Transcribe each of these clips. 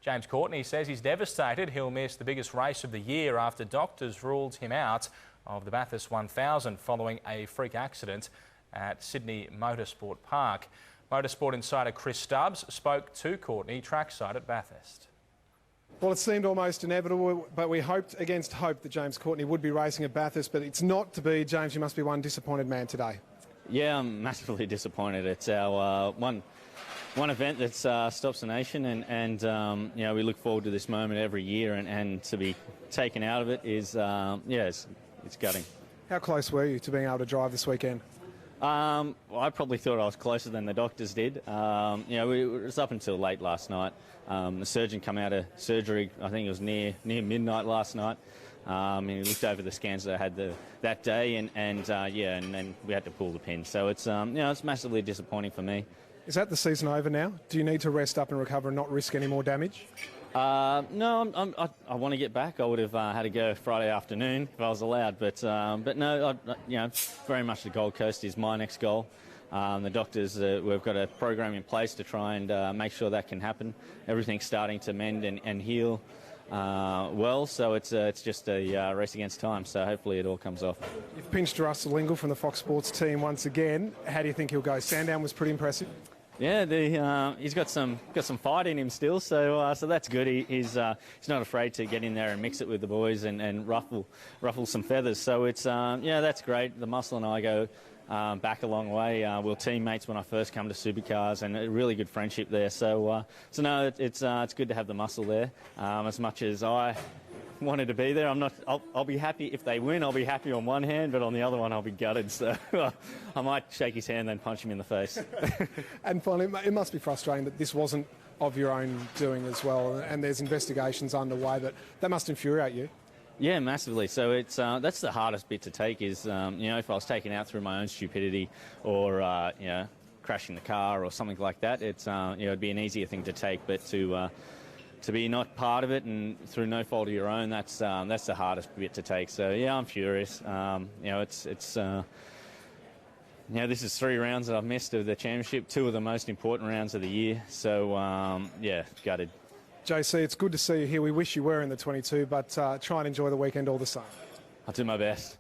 James Courtney says he's devastated he'll miss the biggest race of the year after doctors ruled him out of the Bathurst 1000 following a freak accident at Sydney Motorsport Park. Motorsport insider Chris Stubbs spoke to Courtney trackside at Bathurst. Well, it seemed almost inevitable, but we hoped against hope that James Courtney would be racing at Bathurst, but it's not to be. James, you must be one disappointed man today. Yeah, I'm massively disappointed. It's our one event that stops the nation, and you know, we look forward to this moment every year, and to be taken out of it is, yeah, it's gutting. How close were you to being able to drive this weekend? Well, I probably thought I was closer than the doctors did. You know, it was up until late last night. The surgeon come out of surgery, I think it was near midnight last night. And he looked over the scans that I had that day, and then we had to pull the pin. So it's, you know, it's massively disappointing for me. Is that the season over now? Do you need to rest up and recover and not risk any more damage? No, I want to get back. I would have had to go Friday afternoon if I was allowed, but no, you know, very much the Gold Coast is my next goal. The doctors, we've got a program in place to try and make sure that can happen. Everything's starting to mend and heal well, so it's just a race against time. So hopefully it all comes off. You've pinched Russell Ingall from the Fox Sports team once again. How do you think he'll go? Sandown was pretty impressive. Yeah, he's got some fight in him still, so that's good. He's not afraid to get in there and mix it with the boys and ruffle some feathers. So it's yeah, that's great. The Muscle and I go back a long way. We were teammates when I first come to Supercars, and a really good friendship there. So no, it's good to have the Muscle there. As much as I wanted to be there, I'll be happy if they win. I'll be happy on one hand, but on the other one I'll be gutted. So I might shake his hand, then punch him in the face. And finally, it must be frustrating that this wasn't of your own doing as well, and there's investigations underway, but that must infuriate you. Yeah, massively. So it's that's the hardest bit to take is, you know, if I was taken out through my own stupidity or, you know, crashing the car or something like that, it's, you know, it'd be an easier thing to take, but to be not part of it and through no fault of your own, that's the hardest bit to take. So yeah, I'm furious. You know, it's you know, this is 3 rounds that I've missed of the championship, 2 of the most important rounds of the year. So yeah, gutted. JC, it's good to see you here. We wish you were in the 22, but try and enjoy the weekend all the same. I'll do my best.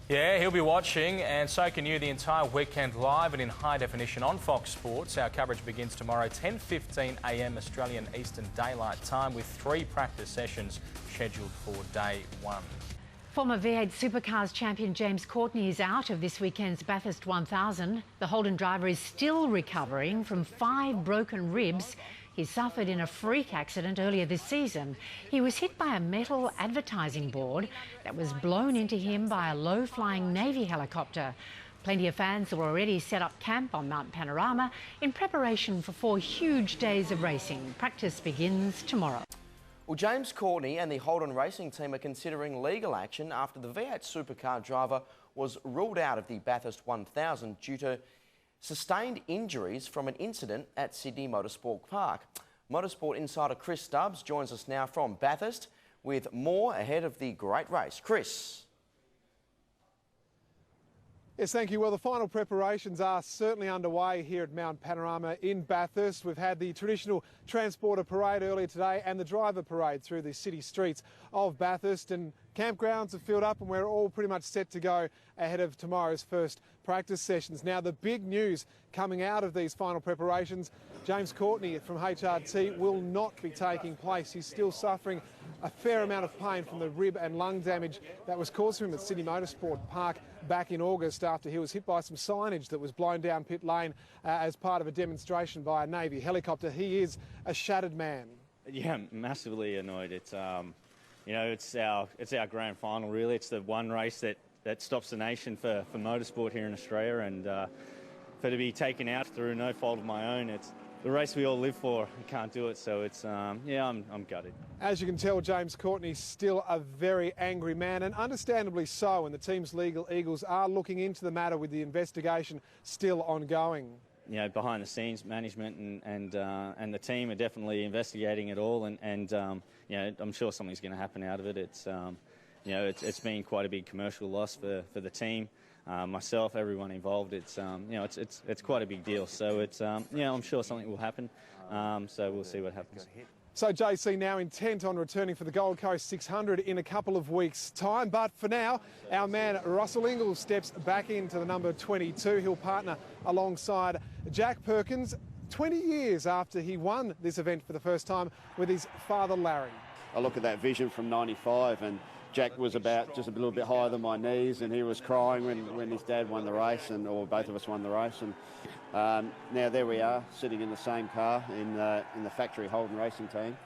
Yeah, he'll be watching, and so can you, the entire weekend live and in high definition on Fox Sports. Our coverage begins tomorrow, 10:15 a.m. Australian Eastern Daylight Time, with 3 practice sessions scheduled for day 1. Former V8 Supercars champion James Courtney is out of this weekend's Bathurst 1000. The Holden driver is still recovering from 5 broken ribs he suffered in a freak accident earlier this season. He was hit by a metal advertising board that was blown into him by a low-flying Navy helicopter. Plenty of fans have already set up camp on Mount Panorama in preparation for 4 huge days of racing. Practice begins tomorrow. Well, James Courtney and the Holden racing team are considering legal action after the V8 supercar driver was ruled out of the Bathurst 1000 due to sustained injuries from an incident at Sydney Motorsport Park. Motorsport insider Chris Stubbs joins us now from Bathurst with more ahead of the great race. Chris. Yes, thank you. Well, the final preparations are certainly underway here at Mount Panorama in Bathurst. We've had the traditional transporter parade earlier today and the driver parade through the city streets of Bathurst, and campgrounds have filled up and we're all pretty much set to go ahead of tomorrow's first practice sessions. Now, the big news coming out of these final preparations, James Courtney from HRT will not be taking place. He's still suffering a fair amount of pain from the rib and lung damage that was caused to him at Sydney Motorsport Park back in August after he was hit by some signage that was blown down pit lane as part of a demonstration by a Navy helicopter. He is a shattered man. Yeah, massively annoyed. It's you know, it's our grand final really. It's the one race that stops the nation for motorsport here in Australia, and for to be taken out through no fault of my own, it's the race we all live for. I can't do it, so it's yeah, I'm gutted. As you can tell, James Courtney's still a very angry man, and understandably so, and the team's legal eagles are looking into the matter with the investigation still ongoing. You know, behind the scenes, management and the team are definitely investigating it all, and you know, I'm sure something's going to happen out of it. It's you know, it's been quite a big commercial loss for the team. Myself, everyone involved, it's you know, it's quite a big deal. So it's you know, I'm sure something will happen. So we'll see what happens. So JC now intent on returning for the Gold Coast 600 in a couple of weeks' time. But for now, our man Russell Ingall steps back into the number 22. He'll partner alongside Jack Perkins 20 years after he won this event for the first time with his father Larry. I look at that vision from 95 and Jack was about just a little bit higher than my knees, and he was crying when his dad won the race, or both of us won the race. And now there we are, sitting in the same car in the factory Holden Racing team,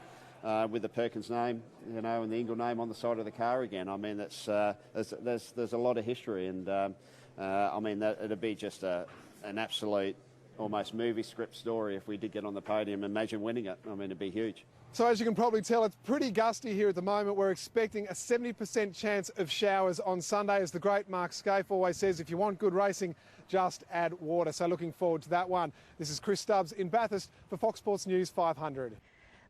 with the Perkins name, and the Ingall name on the side of the car again. I mean, that's there's a lot of history, and I mean that it'd be just an absolute, almost movie script story if we did get on the podium. Imagine winning it. I mean, it'd be huge. So as you can probably tell, it's pretty gusty here at the moment. We're expecting a 70% chance of showers on Sunday. As the great Mark Scaife always says, if you want good racing, just add water. So looking forward to that one. This is Chris Stubbs in Bathurst for Fox Sports News 500.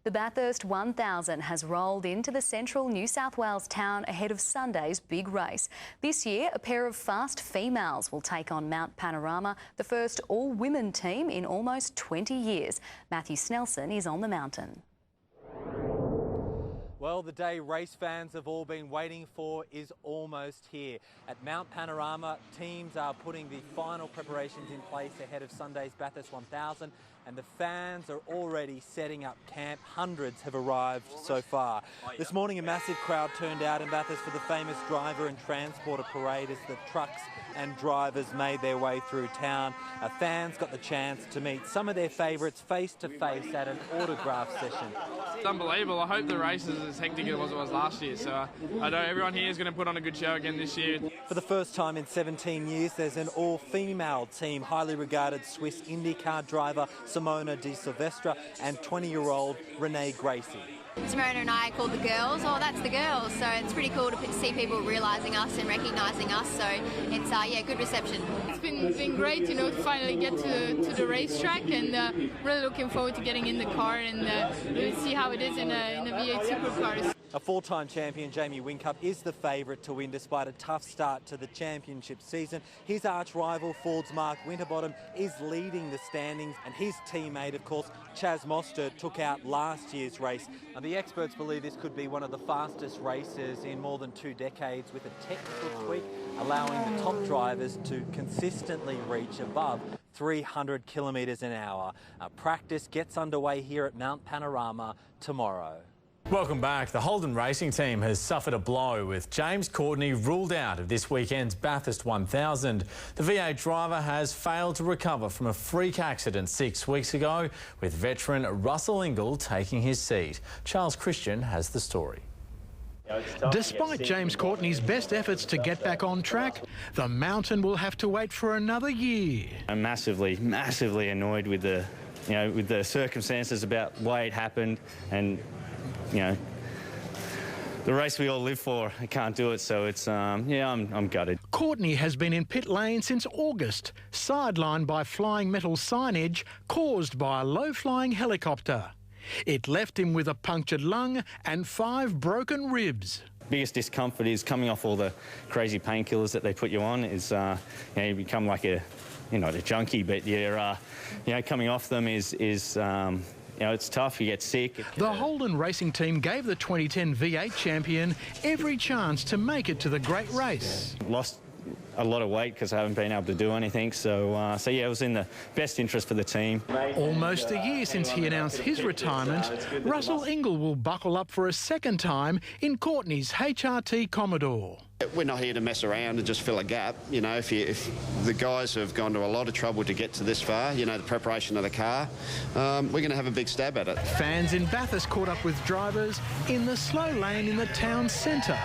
The Bathurst 1000 has rolled into the central New South Wales town ahead of Sunday's big race. This year, a pair of fast females will take on Mount Panorama, the first all-women team in almost 20 years. Matthew Snelson is on the mountain. Well, the day race fans have all been waiting for is almost here. At Mount Panorama, teams are putting the final preparations in place ahead of Sunday's Bathurst 1000, and the fans are already setting up camp. Hundreds have arrived so far. This morning, a massive crowd turned out in Bathurst for the famous driver and transporter parade as the trucks and drivers made their way through town. Fans got the chance to meet some of their favourites face-to-face at an autograph session. It's unbelievable. I hope the race is as hectic as it was last year, so I know everyone here is going to put on a good show again this year. For the first time in 17 years, there's an all-female team. Highly regarded Swiss IndyCar driver Simona Di Silvestre and 20-year-old Renee Gracie. Simona and I called the girls, oh, that's the girls, so it's pretty cool to see people realising us and recognising us, so it's, yeah, good reception. It's been great, to finally get to the racetrack, and really looking forward to getting in the car and see how it is in a V8 supercar. A four-time champion, Jamie Whincup, is the favourite to win despite a tough start to the championship season. His arch-rival, Ford's Mark Winterbottom, is leading the standings, and his teammate, of course, Chaz Mostert, took out last year's race. Now, the experts believe this could be one of the fastest races in more than 2 decades, with a technical tweak allowing the top drivers to consistently reach above 300 kilometres an hour. Practice gets underway here at Mount Panorama tomorrow. Welcome back. The Holden Racing team has suffered a blow with James Courtney ruled out of this weekend's Bathurst 1000. The V8 driver has failed to recover from a freak accident 6 weeks ago, with veteran Russell Ingall taking his seat. Charles Christian has the story. Despite James Courtney's best efforts to get back on track, the mountain will have to wait for another year. I'm massively annoyed with the circumstances about why it happened, and the race we all live for. I can't do it, so it's yeah, I'm gutted. Courtney has been in pit lane since August, sidelined by flying metal signage caused by a low-flying helicopter. It left him with a punctured lung and 5 broken ribs. Biggest discomfort is coming off all the crazy painkillers that they put you on. Is you become like you're not a junkie, but you're coming off them is it's tough. You get sick. The Holden Racing team gave the 2010 V8 champion every chance to make it to the great race. Lost a lot of weight because I haven't been able to do anything, so yeah, it was in the best interest for the team. Almost a year since he announced his retirement, Russell Ingall will buckle up for a second time in Courtney's HRT Commodore. We're not here to mess around and just fill a gap. If the guys have gone to a lot of trouble to get to this far, the preparation of the car, we're going to have a big stab at it. Fans in Bathurst caught up with drivers in the slow lane in the town centre.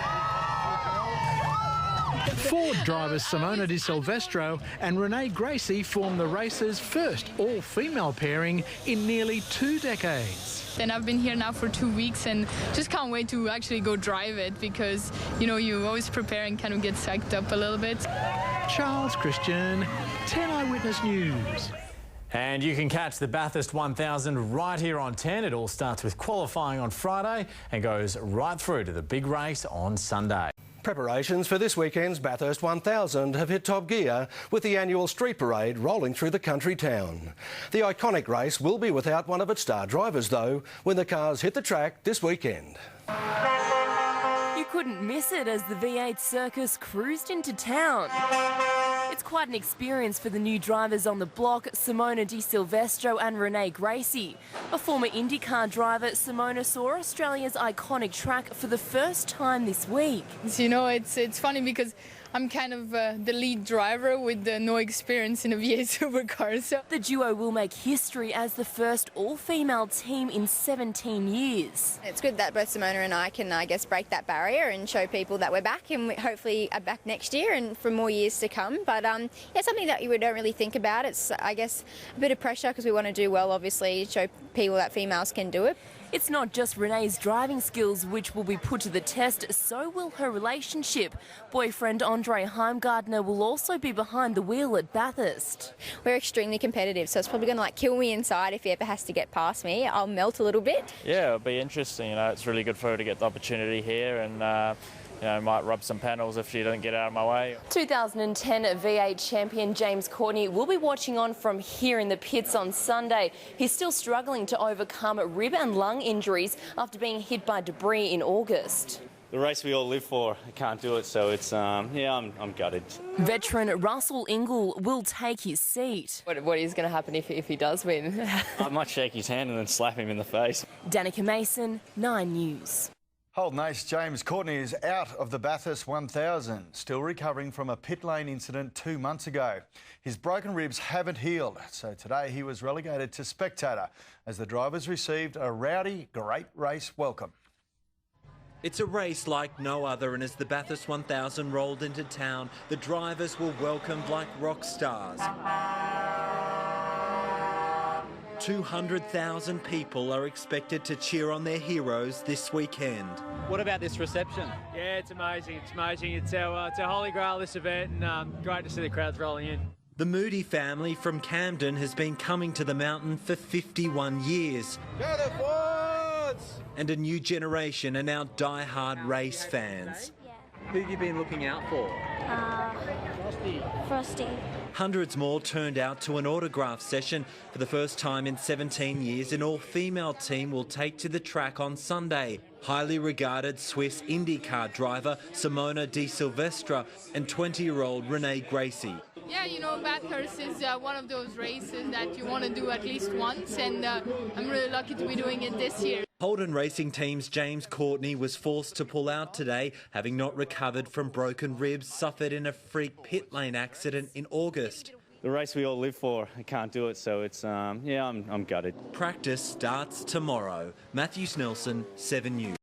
Ford drivers Simona Di Silvestro and Renee Gracie formed the race's first all-female pairing in nearly 2 decades. And I've been here now for 2 weeks and just can't wait to actually go drive it, because, you always prepare and kind of get psyched up a little bit. Charles Christian, 10 Eyewitness News. And you can catch the Bathurst 1000 right here on 10. It all starts with qualifying on Friday and goes right through to the big race on Sunday. Preparations for this weekend's Bathurst 1000 have hit top gear with the annual street parade rolling through the country town. The iconic race will be without one of its star drivers though when the cars hit the track this weekend. You couldn't miss it as the V8 circus cruised into town. It's quite an experience for the new drivers on the block, Simona Di Silvestro and Renee Gracie. A former IndyCar driver, Simona saw Australia's iconic track for the first time this week. You know, it's funny because I'm kind of the lead driver with no experience in a V8 supercar. So the duo will make history as the first all-female team in 17 years. It's good that both Simona and I can, I guess, break that barrier and show people that we're back, and we hopefully are back next year and for more years to come. But yeah, something that you don't really think about. It's, I guess, a bit of pressure because we want to do well, obviously, show people that females can do it. It's not just Renee's driving skills which will be put to the test, so will her relationship. Boyfriend Andre Heimgardner will also be behind the wheel at Bathurst. We're extremely competitive, so it's probably going to kill me inside if he ever has to get past me. I'll melt a little bit. Yeah, it'll be interesting. You know, it's really good for her to get the opportunity here, and you know, might rub some panels if she doesn't get out of my way. 2010 V8 champion James Courtney will be watching on from here in the pits on Sunday. He's still struggling to overcome rib and lung injuries after being hit by debris in August. The race we all live for, I can't do it, so it's, yeah, I'm gutted. Veteran Russell Ingall will take his seat. What is going to happen if he does win? I might shake his hand and then slap him in the face. Danica Mason, 9 News. Holden ace James Courtney is out of the Bathurst 1000, still recovering from a pit lane incident 2 months ago. His broken ribs haven't healed, so today he was relegated to spectator as the drivers received a rowdy, great race welcome. It's a race like no other, and as the Bathurst 1000 rolled into town, the drivers were welcomed like rock stars. 200,000 people are expected to cheer on their heroes this weekend. What about this reception? Yeah, it's amazing. It's amazing. It's our holy grail, this event, and great to see the crowds rolling in. The Moody family from Camden has been coming to the mountain for 51 years. And a new generation are now die-hard race fans. Who have you been looking out for? Frosty. Hundreds more turned out to an autograph session. For the first time in 17 years, an all-female team will take to the track on Sunday. Highly regarded Swiss IndyCar driver Simona Di Silvestro and 20-year-old Renee Gracie. yeah, you know, Bathurst is one of those races that you want to do at least once, and I'm really lucky to be doing it this year. Holden Racing Team's James Courtney was forced to pull out today, having not recovered from broken ribs suffered in a freak pit lane accident in August. The race we all live for, I can't do it, so it's, yeah, I'm gutted. Practice starts tomorrow. Matthew Snelson, 7 News.